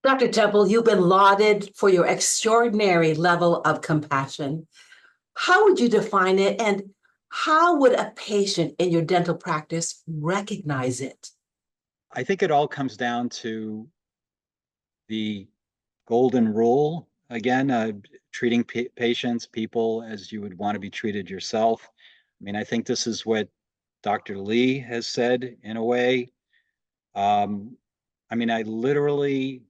Dr. Temple, you've been lauded for your extraordinary level of compassion. How would you define it, and how would a patient in your dental practice recognize it? I think it all comes down to the golden rule. Again, treating patients, people as you would want to be treated yourself. I mean, I think this is what Dr. Lee has said in a way. Um, I mean, I literally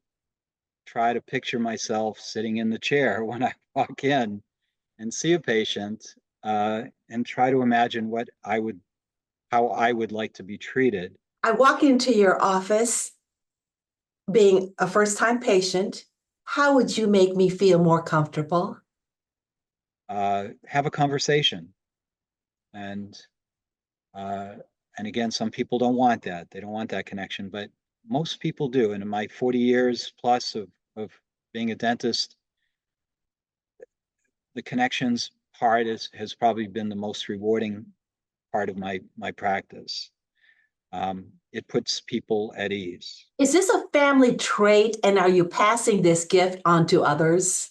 try to picture myself sitting in the chair when I walk in and see a patient, and try to imagine how I would like to be treated. I walk into your office being a first time patient. How would you make me feel more comfortable? Have a conversation, and uh, and again, some people don't want that. They don't want that connection, but most people do. And in my 40 years plus of being a dentist, the connections part has probably been the most rewarding part of my practice. It puts people at ease. Is this a family trait, and are you passing this gift on to others?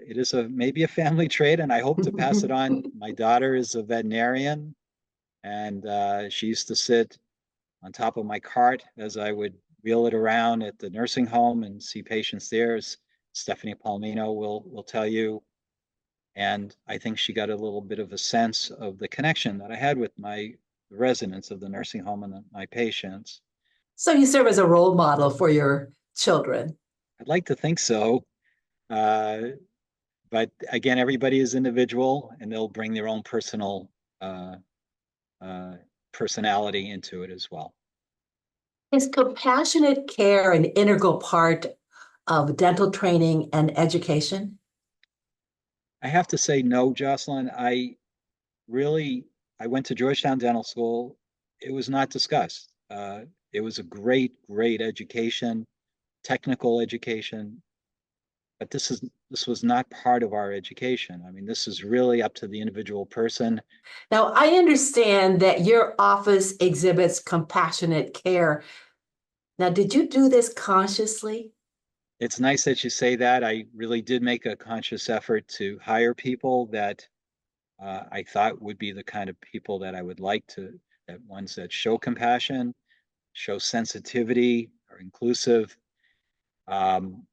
It is a maybe a family trait, and I hope to pass it on. My daughter is a veterinarian, and she used to sit on top of my cart as I would wheel it around at the nursing home and see patients there, as Stephanie Palmino will tell you. And I think she got a little bit of a sense of the connection that I had with my residents of the nursing home and my patients. So you serve as a role model for your children. I'd like to think so. Uh, but again, everybody is individual and they'll bring their own uh, uh, personality into it as well. Is compassionate care an integral part of dental training and education? I have to say no, Jocelyn. Really, I went to Georgetown Dental School. It was not discussed. It was a great education, technical education, but this was not part of our education. I mean, this is really up to the individual person. Now, I understand that your office exhibits compassionate care. Now, did you do this consciously? It's nice that you say that. I really did make a conscious effort to hire people that I thought would be the kind of people that I would like to, that ones that show compassion, show sensitivity, are inclusive. Um,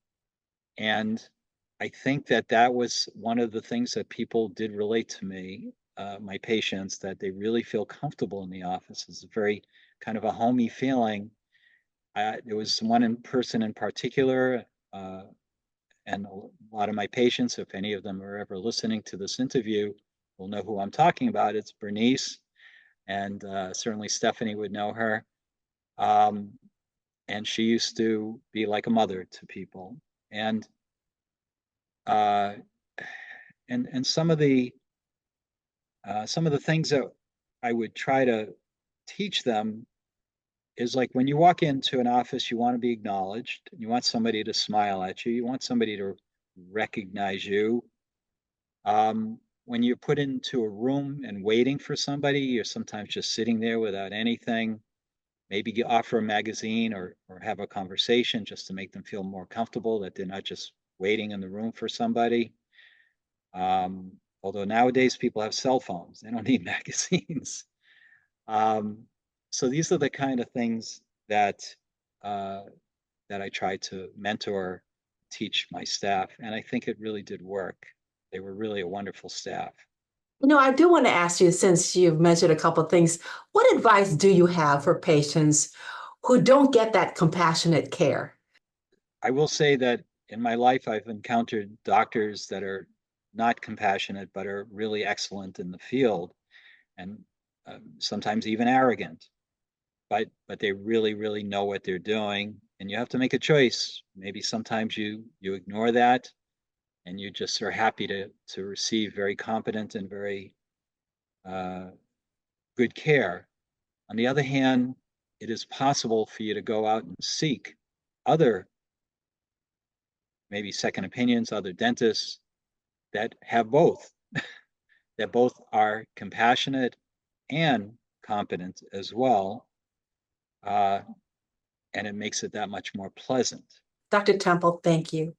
and I think that that was one of the things that people did relate to me, my patients, that they really feel comfortable in the office. It's a very kind of a homey feeling. There was one in person in particular, and a lot of my patients, if any of them are ever listening to this interview, will know who I'm talking about. It's Bernice, and certainly Stephanie would know her. Um, and she used to be like a mother to people. And uh, and some of the things that I would try to teach them is like when you walk into an office, you want to be acknowledged. You want somebody to smile at you. You want somebody to recognize you. When you're put into a room and waiting for somebody, you're sometimes just sitting there without anything. Maybe offer a magazine or have a conversation just to make them feel more comfortable that they're not just waiting in the room for somebody. Although nowadays people have cell phones, they don't need magazines. Um, so these are the kind of things uh, that I try to mentor, teach my staff, and I think it really did work. They were really a wonderful staff. I do want to ask you, since you've mentioned a couple of things, what advice do you have for patients who don't get that compassionate care? I will say that in my life, I've encountered doctors that are not compassionate, but are really excellent in the field, and sometimes even arrogant. But they really know what they're doing, and you have to make a choice. Maybe sometimes you ignore that, and you just are happy to receive very competent and very uh, good care. On the other hand, it is possible for you to go out and seek other, maybe second opinions, other dentists that have both, that both are compassionate and competent as well. Uh, and it makes it that much more pleasant. Dr. Temple, thank you.